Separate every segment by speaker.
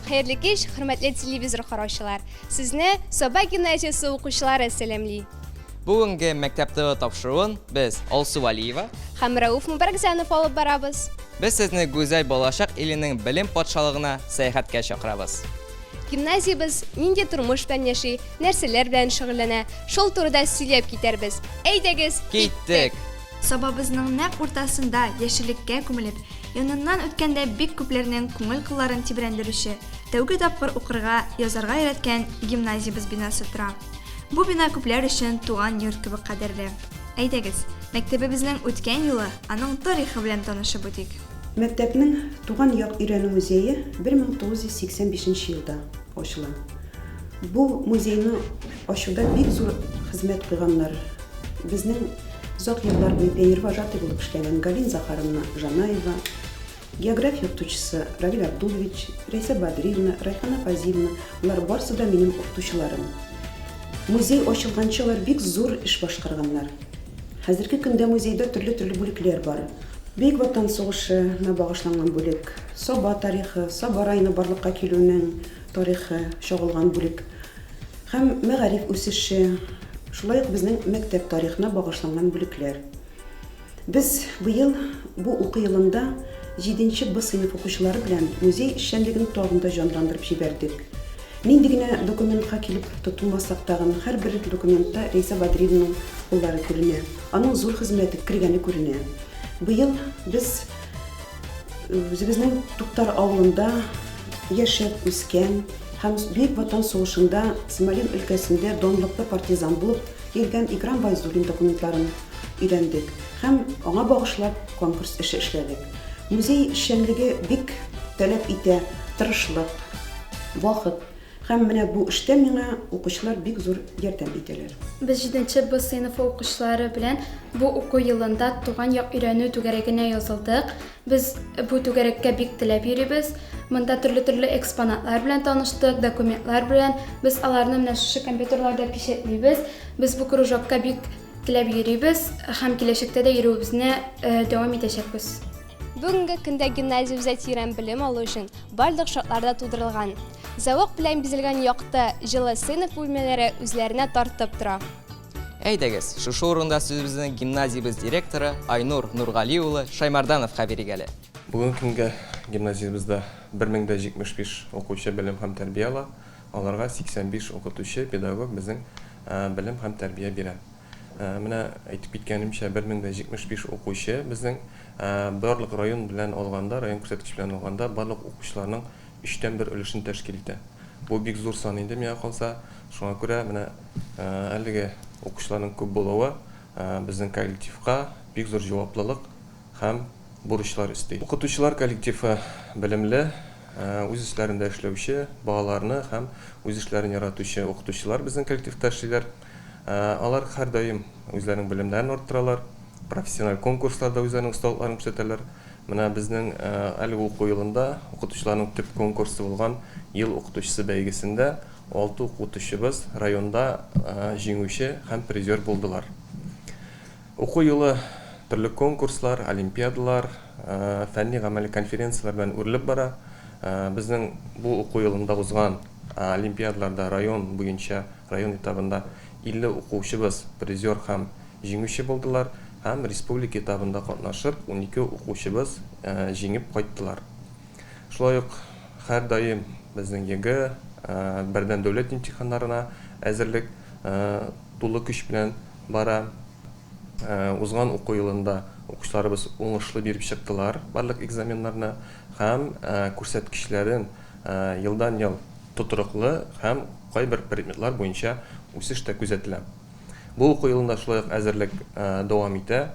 Speaker 1: Xeyirli kech, hörmətli televizor qaroşçılar. Sizni Soba gimnaziyası oquvchilari salamli.
Speaker 2: Bugungi maktabda topshiruğun biz Olsu Valiyeva
Speaker 1: Ham Rauf Mubarakzanov olib boramiz.
Speaker 2: biz sizni go'zal bo'lashaq elining bilim podsholig'ina sayohatga chaqiramiz.
Speaker 1: Gimnaziyamiz nindi turmush bilan yashay, narsalar bilan shug'ullana, shol turida so'ylab ketarmiz. Aydagiz,
Speaker 2: Ketdik.
Speaker 3: Sobabızның naq уртасында яшеллеккә күмелеп, яныннан үткәндә бик күпләрнең күңел кылларын тибрәндерүче, тәүге тапкыр укырга, язарга өйрәткән гимназиябыз бинасы тора. Бу бина күпләр өчен туган йорт кебек кадерле. Әйдәгез, мәктәбебезнең үткән юлы, аның тарихы белән танышып үтик.
Speaker 4: Мәктәпнең туган як өйрәнү музее 1985 елда ачыла. Бу музейны ачуда бик зур хезмәт кылганнар. Безнең Зак еллар буе вожатый булып эшләгән Галина Захаровна Жанаева, география укытучысы Равиль Абдулович, Рейса Бадриевна, Райхана Фазиловна, улар барысы да минем укытучыларым. Музей ачылганчы алар бик зур эш башкарганнар. Хәзерге көндә музейда төрле бүлекләр бар. Бөек Ватан сугышына багышланган бүлек, Соба тарихы, Соба районы барлыкка килүнең тарихы чагылган бүлек һәм мәгариф үсеше. Шулай ук безнең мәктәп тарихына багышланган бүлекләр. Без быел бу уку елында 7нче Б сыйныф укучылары белән музей эшчәнлеген тагында җанландырып җибәрдек. Нинди генә документка килеп тотылмасак тагын һәрбер документта Рейса Бадриевнаның куллары күренә. Аның зур хезмәте кергәне күренә. Быел без үзебезнең Туктар авылында яшәп үскән һәм Бөек Ватан сугышында Смолин өлкәсендә донлыклы партизан булып килгән Икрам Байзуллин документларын өйрәндек һәм аңа багышлап конкурс эше эшләдек. Музей эшчәнлеге бик таләп итә тырышлык, вакыт һәм менә бу эштә миңа укучылар бик зур ярдәм итәләр.
Speaker 5: Biz 7нче Б сыйныфы укучылары белән бу уку елында туган як өйрәнү түгәрәгенә язылдык. Biz бу түгәрәккә бик теләп йөрибез. Монда төрле экспонатлар белән таныштык, документлар белән. Без аларны менә шушы компьютерларда печатлибез. Без бу кружокка бик теләп йөрибез һәм киләчәктә дә йөрүебезне дәвам итәчәкбез.
Speaker 1: Бүгенге көндә гимназиябызда тирән белем алу өчен барлык шартларда тудырылган. Завод белән бизелгән якты җылы сыйныф бүлмәләре үзләренә тартып тора.
Speaker 2: Әйдәгез, шушы урында сүзебезнең гимназиябыз директоры Айнур Нургали улы Шаймарданов хәбәр итәләр.
Speaker 6: Бүгенге көнгә гимназиябызда 1075 укучы белем һәм тәрбия ала. Аларга 85 укытучы, педагог безнең белем һәм тәрбия бирә. Менә әйтеп киткәнемчә 1075 укучы безнең барлык район белән алганда, район күрсәткеч белән алганда барлык укучыларның 3тән 1 өлешен тәшкил итә. Бу бик зур сан инде миңа калса, шуңа күрә менә әлеге укучыларның күп булуы безнең коллективка бик зур җаваплылык һәм бурычлар өсти. Укытучылар коллективы белемле, үз эшләрендә эшләүче, балаларны һәм үз эшләрен яратучы укытучылар безнең коллективта эшлиләр. Алар һәр даим үзләренең белемнәрен арттыралар, профессиональ конкурсларда үзләренең осталыкларын күрсәтәләр. Менә безнең әлеге уку елында укытучыларның төп конкурсы булган ел укытучысы бәйгесендә 6 укытучыбыз районда җиңүче һәм призер булдылар. Уку елы төрле конкурслар, олимпиадалар, фәнни-гамәли конференциялар белән үрелеп бара. Безнең бу уку елында узган олимпиадаларда район буенча, район этабында 50 укучыбыз призер һәм җиңүче булдылар. Һәм республика этабында катнашып 12 укучыбыз җиңеп кайттылар. Шулай ук һәр даим безнең ЕГЭ, бердәм дәүләт имтиханнарына әзерлек тулы көч белән бара. Узган уку елында укучыларыбыз уңышлы биреп чыктылар барлык экзаменнарны һәм күрсәткечләрен елдан ел тотрыклы һәм кайбер предметлар буенча үсеш тә күзәтелә. Бу уку елында шулай ук әзерлек дәвам итә.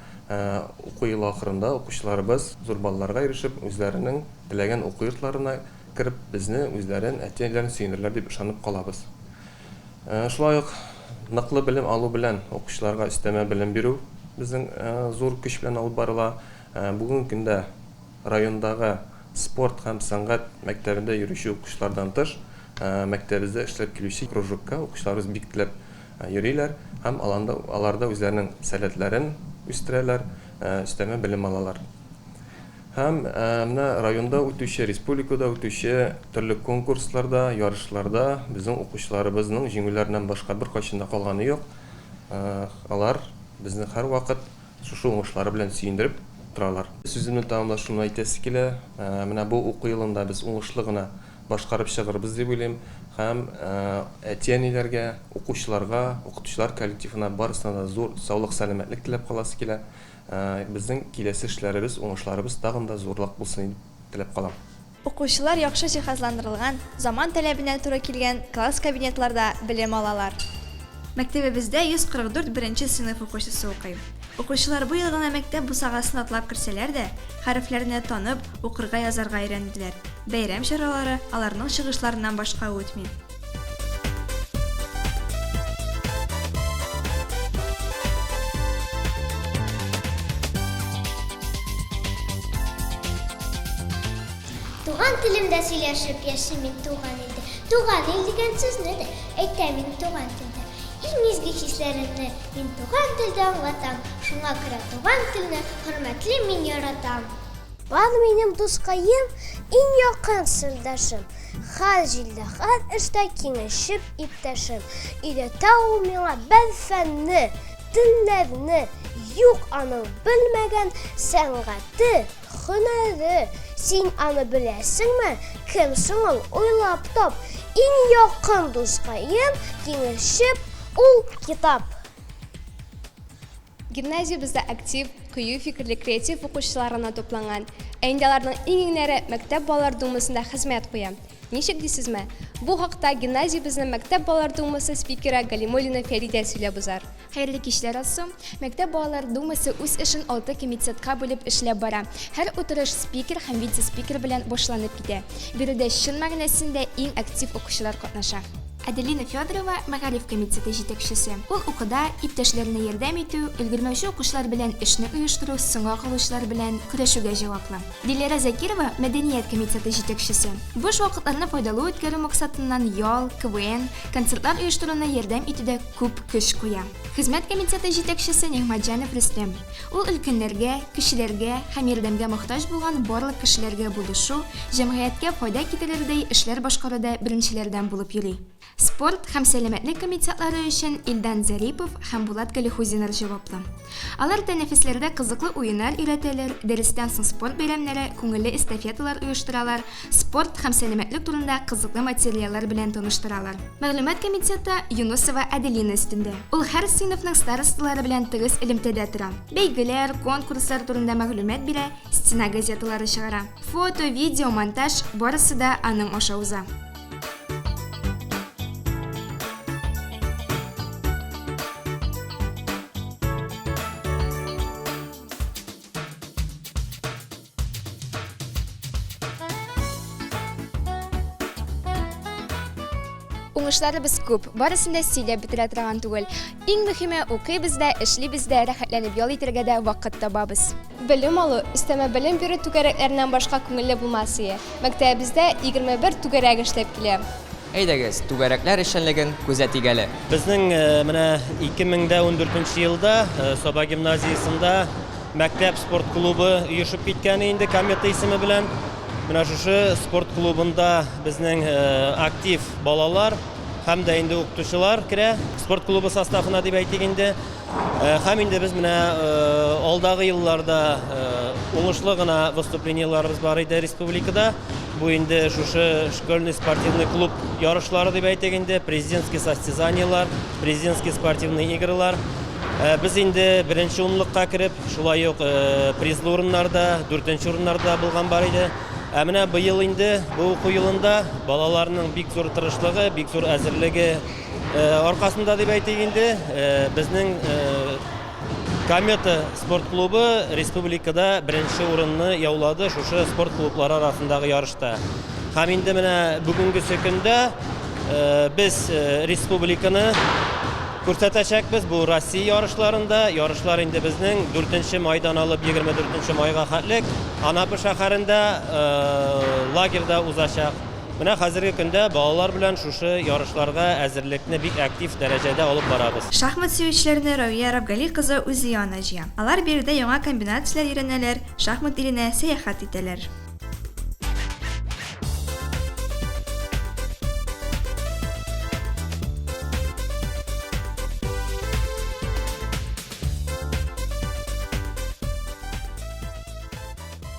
Speaker 6: Уку елы ахырында укучыларыбыз зур балларга ирешеп, үзләренең теләгән уку йортларына кирип, безне үзләрен әти-әниләрен сөендерерләр дип ышанып калабыз. Шулай ук ныклы белем алу белән укучыларга өстәмә белем бирү безнең зур көч белән алып барыла. Бүгенге көндә райондагы спорт һәм сәнгать мәктәбендә йөрүче укучылардан тыш, мәктәбебездә эшләп килүче кружокка укучыларыбыз бик теләп йөриләр һәм аларда үзләренең сәләтләрен үстерәләр, өстәмә белем алалар. Һәм менә районда үтүче, республикада үтүче төрле конкурсларда, ярышларда безнең укучыларыбызның җиңүләреннән башка бер кайчанда калганы юк. Алар безне һәрвакыт шушы уңышлары белән сөендереп торалар. Сүземне тәмамлашуны әйтәсе килә, менә бу уку елында без уңышлы гына башкарып чыгарбыз дип уйлыйм. Һәм әти-әниләргә, укучыларга, укытучылар коллективына барысына да зур саулык, сәламәтлек теләп каласы килә. Безнең киләсе эшләребез, уңышларыбыз тагын да зурлык булсын дип теләп калам.
Speaker 3: Укучылар яхшы җиһазландырылган, заман таләбенә туры килгән класс кабинетларда белем алалар. Мәктәбебездә 144 беренче сыйныф укучысы укый. Укучылар бу ел гына мәктәп бусагасын атлап керсәләр дә, хәрефләрне танып, укырга, язарга өйрәнделәр. Бәйрәм чаралары аларның чыгышларыннан башка үтми.
Speaker 7: Туган телемдә сөйләшеп яшим мин туган илдә. Туган ил дигән сүзне дә әйтәм мин туган телдә. Иң изге хисләремне мин туган телдә аңлатам. Шуңа күрә туган телне хөрмәтле мин яратам. Бар минем дускаем, иң якын сырдашым. Һәр җилдә, һәр эштә киңәшеп иптәшем. Өйрәтә ул миңа бер фәнне, телләрне, юк аның белмәгән сәнгате, һөнәре. Син аны беләсеңме? Кем соң ул? Уйлап тап. Иң якын дускаем, киңәшеп ул китап.
Speaker 1: Гимназиябызда актив, кыю фикерле креатив укучыларына тупланган. Ә инде аларның иңнәре мәктәп балалар думасында хезмәт куя. Ничек дисезме? Бу хакта гимназиябезнең мәктәп балалар думасы спикеры Галимуллина Фәридә сөйләп узар.
Speaker 8: Хәерле кичләр алсам, мәктәп балалар думасы үз эшен 6 комитетка бүлеп эшләп бара. Һәр утырыш спикер һәм вице-спикер белән башланып китә. Биредә чын мәгънәсендә иң актив укучылар катнаша. Аделина Федорова мәгариф комитеты җитәкчесе. Ул укыда иптәшләренә ярдәм итү, өлгермәүче укучылар белән эшне оештыру, соңга калучылар белән көрәшүгә җаваплы. Диләрә Закирова мәдәният комитеты җитәкчесе. Буш вакытларны файдалы үткәрү максатыннан ял, КВН, концертлар оештыруына ярдәм итүдә күп көч куя. Хезмәт комитеты җитәкчесе Нигъмәтҗанов Рөстәм. Ул өлкәннәргә, кешеләргә һәм ярдәмгә мохтаҗ булган барлык кешеләргә булышу, җәмгыятькә файда китерердәй эшләр башкаруда беренчеләрдән булып йөри. Спорт һәм сәламәтлек комитетлары өчен Илдан Зарипов һәм Булат Галихузиннар җаваплы. Алар тәнәфесләрдә кызыклы уеннар өйрәтәләр, дәрестән соң спорт бәйрәмнәре, күңелле эстафеталар оештыралар, спорт һәм сәламәтлек турында кызыклы материаллар белән таныштыралар. Мәгълүмат комитеты Юнусова Аделина өстендә. Ул һәр сыйныфның старосталары белән тыгыз элемтәдә тора. Бәйгеләр, конкурслар турында мәгълүмат бирә, стена газеталары чыгара. Фото, видео, монтаж барысы да аның аша уза. Уңышларыбыз күп, барысын да сөйләп бетерә торган түгел. Иң мөһиме, укыйбыз да, эшлибез дә, рәхәтләнеп ял итәргә дә вакыт табабыз.
Speaker 1: Белем алу, өстәмә белем бирү түгәрәкләреннән башка күңелле булмас ие. Мәктәбебездә 21 түгәрәк эшләп килә.
Speaker 2: Әйдәгез, түгәрәкләр эшчәнлеген күзәтик әле.
Speaker 9: Безнең менә 2014 елда Саба гимназиясында мәктәп спорт клубы оешып киткән инде комета исеме белән. Менә шушы спорт клубында безнең актив балалар һәм дә инде укытучылар керә. Спорт клубы составына дип әйтик инде. Һәм инде без менә алдагы елларда уңышлы гына выступлениеларыбыз бар иде республикада. Бу инде шушы школьный спортивный клуб ярышлары дип әйтик инде, президентский состязаниялар, президентский спортивный игралар. Без инде беренче унлыкка кирип, шулай ук призлы урыннарда, 4нче урыннарда булган бар иде. Менә быел инде бу уку елында балаларның бик зур тырышлыгы, бик зур әзерлеге аркасында дип әйтик инде, безнең Комета спорт клубы республикада беренче урынны яулады шушы спорт клублары арасындагы ярышта. Һәм инде менә бүгенге көндә без республиканы күрсәтәчәкбез бу Россия ярышларында. Ярышлар инде безнең 4нче майдан алып 24нче майга хәтлек Анапы шәһәрендә лагерьда узачак. Менә хәзерге көндә балалар белән шушы ярышларга әзерлекне бик актив дәрәҗәдә алып барабыз.
Speaker 3: Шахмат сөючеләрне Рауия Рабгали кызы үзе янына җыя. Алар биредә яңа комбинацияләр өйрәнәләр, шахмат иленә сәяхәт итәләр.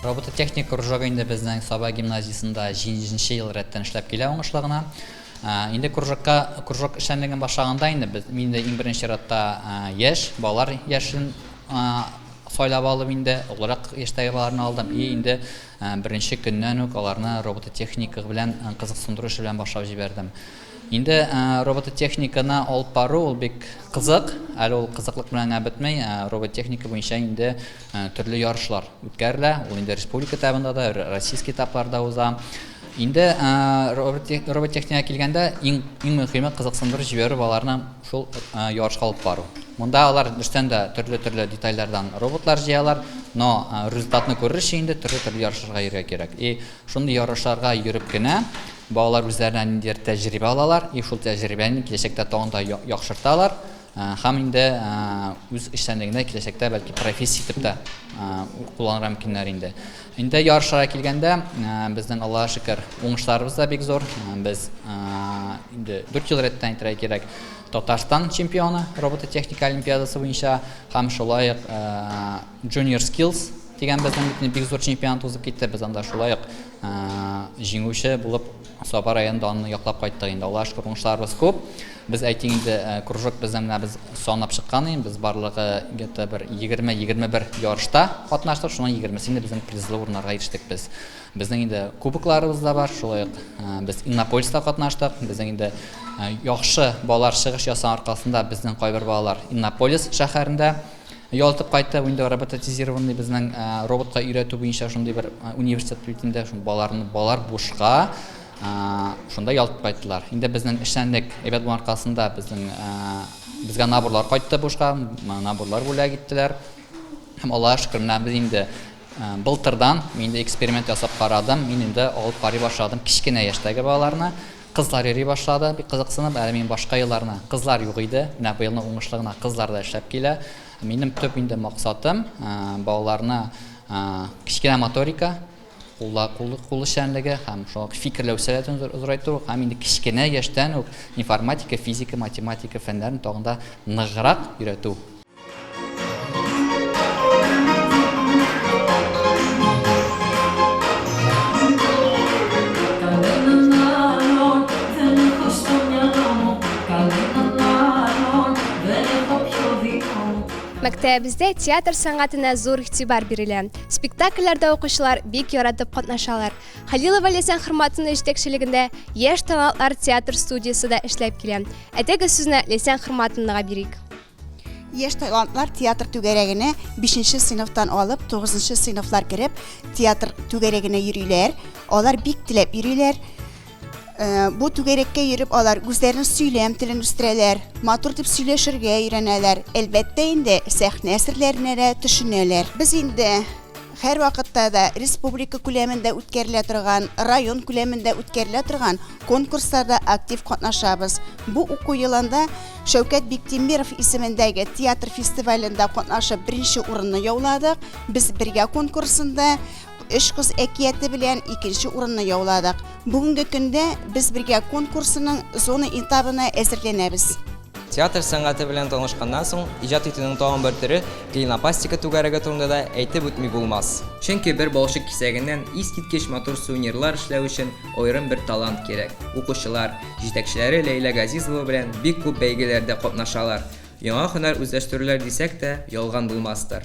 Speaker 10: Робототехник кружогы инде безнең Саба гимназиясында 7нче ел рәттән эшләп килә уңышлыгына. Инде кружок эшчәнлеген башлаганда мин дә иң беренче ратта яшь балалар яшен сайлап алып олырак яшьтәге балаларны алдым. Инде беренче көннән үк аларны робототехника белән кызыксындыру эше белән башлап җибәрдем. Инде робототехниканы алып бару ул бик кызык, әле ул кызыклык белән бетмәй, робототехника буенча инде төрле ярышлар үткәрелә. Ул инде республика этабында да, российский этапларда уза. Инде робототехникага килгәндә иң мөһиме кызыксындырып җибәрү балаларны шул ярышка алып бару. Монда алар эштән дә төрле детальләрдән роботлар җыялар, но результатны күрер өчен инде төрле ярышларга йөрергә кирәк. Шундый ярышларга йөреп кенә балалар үзләренә ниндидер тәҗрибә алалар, шул тәҗрибәне киләчәктә тагын да яхшырталар. Һәм инде үз эшчәнлегендә киләчәктә бәлки профессия итеп тә кулланырга мөмкиннәр инде. Инде ярышларга килгәндә безнең Аллаһка шөкер уңышларыбыз да бик зур. Без инде 4 ел рәттән әйтергә кирәк Татарстан чемпионы робототехника олимпиадасы буенча һәм шулай ук Junior Skills дигән безнең бик зур чемпионат узып китте. Без анда шулай ук җиңүче булып Саба районында аны яклап кайттык инде. Аллаһка шөкер уңышларыбыз күп. Без әйтик инде кружок безнең без санап чыккан без барлыгы где-то бер 20-21 ярышта катнаштык. Шуның 20сендә безнең призлы урыннарга ирештек без. Безнең инде кубокларыбыз да бар. Шулай ук без Иннополиста катнаштык. Безнең инде яхшы балалар чыгыш ясаган аркасында безнең кайбер балалар Иннополис шәһәрендә ялтып кайтты. Инде роботизированный безнең роботка өйрәтү буенча шундый бер университет битендә балалар бушка шунда ялтып кайттылар. Инде безнең эшчәнлек әйбәт булган аркасында безгә наборлар кайтты бушка, наборлар бүләк иттеләр. Һәм Аллаһка шөкер, без инде былтырдан мин эксперимент ясап карадым. Мин инде алып карый башладым кичкенә яшьтәге балаларны. Кызлар йөри башлады, бик кызыксынып, әле мин башка елларны кызлар юк иде. Менә бу елның уңышлыгына кызлар да эшләп килә. Минем төп инде максатым балаларны кичкенә моторика, кул эшчәнлеге һәм шул фикерләү сәләтен зурайту һәм инде кичкенә яшьтән үк информатика, физика, математика фәннәрен тагын да ныграк өйрәтү.
Speaker 1: Мәктәбебездә театр сәнгатенә зур игътибар бирелә. Спектакльләрдә укучылар бик яратып катнашалар. Халилова Ләйсән Хөрмәтуллина җитәкчелегендә яшь талантлар театр студиясы да эшләп килә. Әтәге сүзне Ләйсән Хөрмәтуллинага бирик.
Speaker 11: Яшь талантлар театр түгәрәгенә 5нче сыйныфтан алып 9нчы сыйныфлар кереп театр түгәрәгенә йөриләр. Алар бик теләп йөриләр. Бу түгәрәккә йөреп алар үзләренең сөйләм телен үстерәләр, матур дип сөйләшергә өйрәнәләр. Әлбәттә инде сәхнә әсәрләренә дә төшенәләр. Без инде һәр вакытта да республика күләмендә үткәрелә торган, район күләмендә үткәрелә торган конкурсларда актив катнашабыз. Бу уку елында Шәүкәт Биктимиров исемендәге театр фестивалендә катнашып беренче урынны яуладык. Без бергә конкурсында Эш кыз әкияте белән 2нче урынны яуладык. Бүгенге көндә без бергә конкурсының зона этабына әзерләнәбез.
Speaker 2: Театр сәнгате белән танышканнан соң иҗат итүнең тагын бер төре клинопастика түгәрәге турында да әйтеп үтми булмас. Чөнки бер балчык кисәгеннән искиткеч матур сувенирлар эшләү өчен аерым бер талант кирәк. Укучылар, җитәкчеләре Ләйлә Газизова белән бик күп бәйгеләрдә катнашалар. Яңа һөнәр үзләштерүләр дисәк тә ялган булмастыр.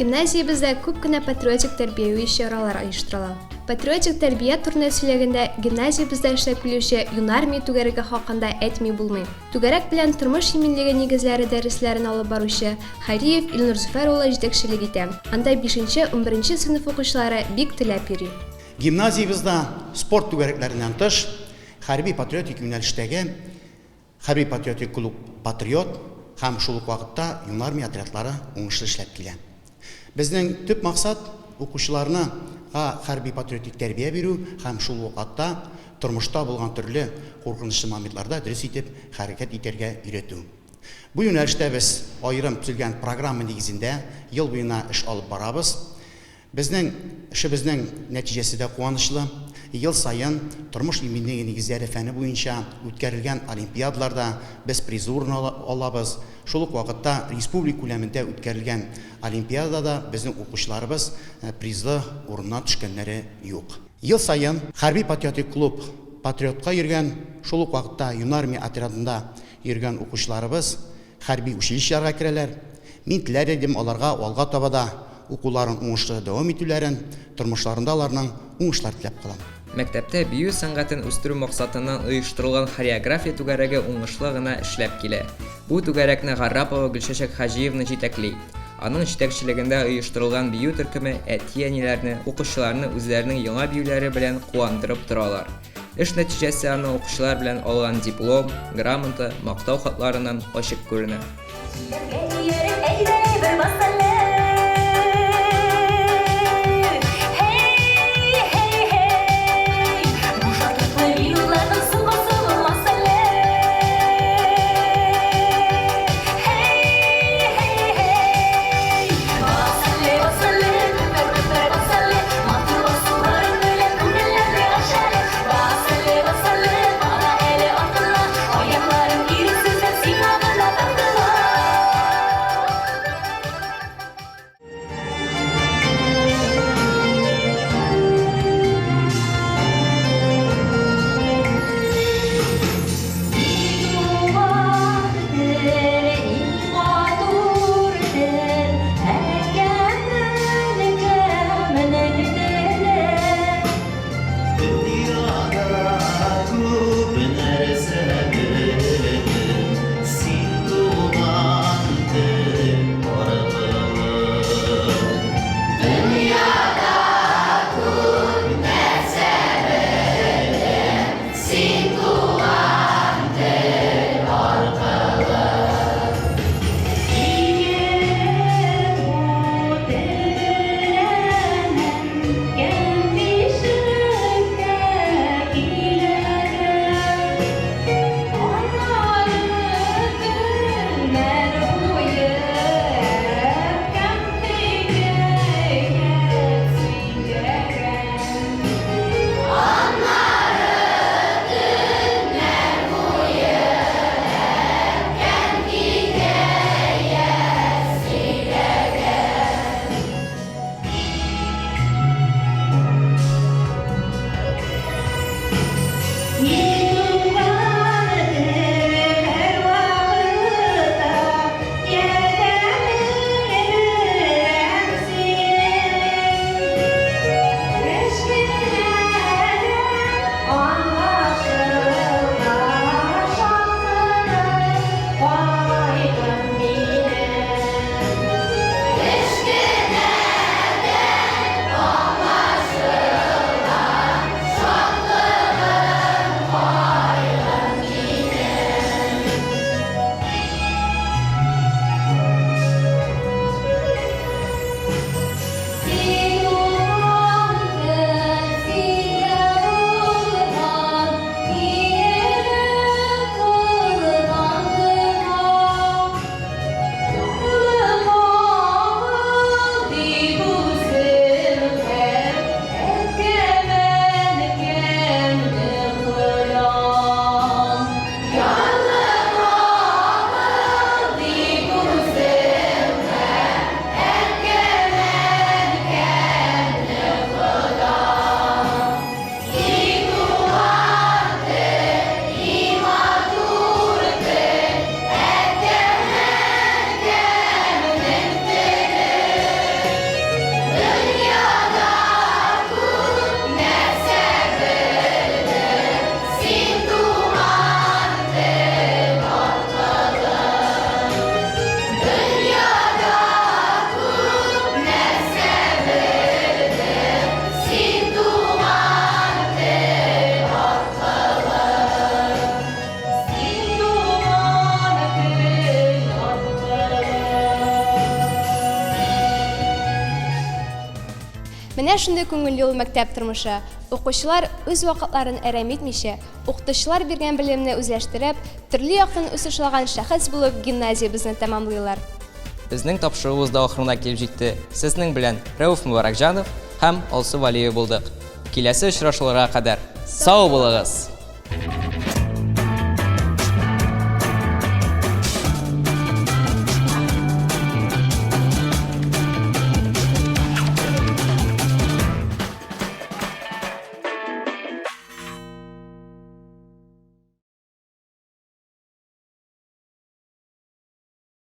Speaker 1: Гимназиябездә күп кенә патриотик тәрбияви чаралар оештырыла. Патриотик тәрбия турында сөйләгәндә гимназиябездә эшләп килүче юнармия түгәрәге хакында әйтми булмый. Түгәрәк белән тормыш иминлеге нигезләре дәресләрен алып баручы Хариев Илнур Зөфәр улы җитәкчелек итә. Анда 5-11 сыйныф укучылары бик теләп йөри.
Speaker 12: Гимназиябызда спорт түгәрәкләреннән тыш хәрби патриотик юнәлештәге хәрби патриотик клуб Патриот һәм шул ук вакытта юнармия отрядлары уңышлы эшләп килә. Безнең төп максат укучыларны хәрби патриотик тәрбия бирү һәм шул вакытта тормышта булган төрле куркынычлы моментларда дөрес итеп хәрәкәт итәргә өйрәтү. Бу юнәлештә без аерым төзелгән программа нигезендә ел буена эш алып барабыз. Безнең эшебезнең нәтиҗәсе дә куанычлы. Ел сайын тормыш иминлеге нигезләре фәне буенча үткәрелгән олимпиадаларда без призурны алабыз. Шул ук вакытта республика күләмендә үткәрелгән олимпиадада безнең укучыларыбыз призлы урыннан төшкәннәре юк. Ел сайын хәрби патриотик клуб Патриотка йөргән, шул ук вакытта юнармия отрядында йөргән укучыларыбыз хәрби училищеларга керәләр. Мин теләр идем аларга алга табада укуларын уңышлы дәвам итүләрен, тормышларында аларның уңышлар теләп калам.
Speaker 2: Мәктәптә бию сәнгатен үстерү максатыннан оештырылган хореография түгәрәге уңышлы гына эшләп килә. Бу түгәрәкне Гаррапова Гөлчәчәк Хаҗиевна җитәкли. Аның җитәкчелегендә оештырылган бию төркеме әти-әниләрне, укучыларны үзләренең яңа биюләре белән куандырып торалар. Эш нәтиҗәсе аны укучылар белән алган диплом, грамота, мактау хатларыннан ачык күренә.
Speaker 1: Менә шундый күңелле ул мәктәп тормышы. Укучылар үз вакытларын әрәм итмичә, укытучылар биргән белемне үзләштереп, төрле яктан үсешлаган шәхес булып гимназиябезне тәмамлыйлар.
Speaker 2: Безнең тапшыруыбыз да ахырына килеп җитте. Сезнең белән Рәүф Мубаракҗанов һәм Алсу Валиева булдык. Киләсе очрашуларга кадәр сау булыгыз.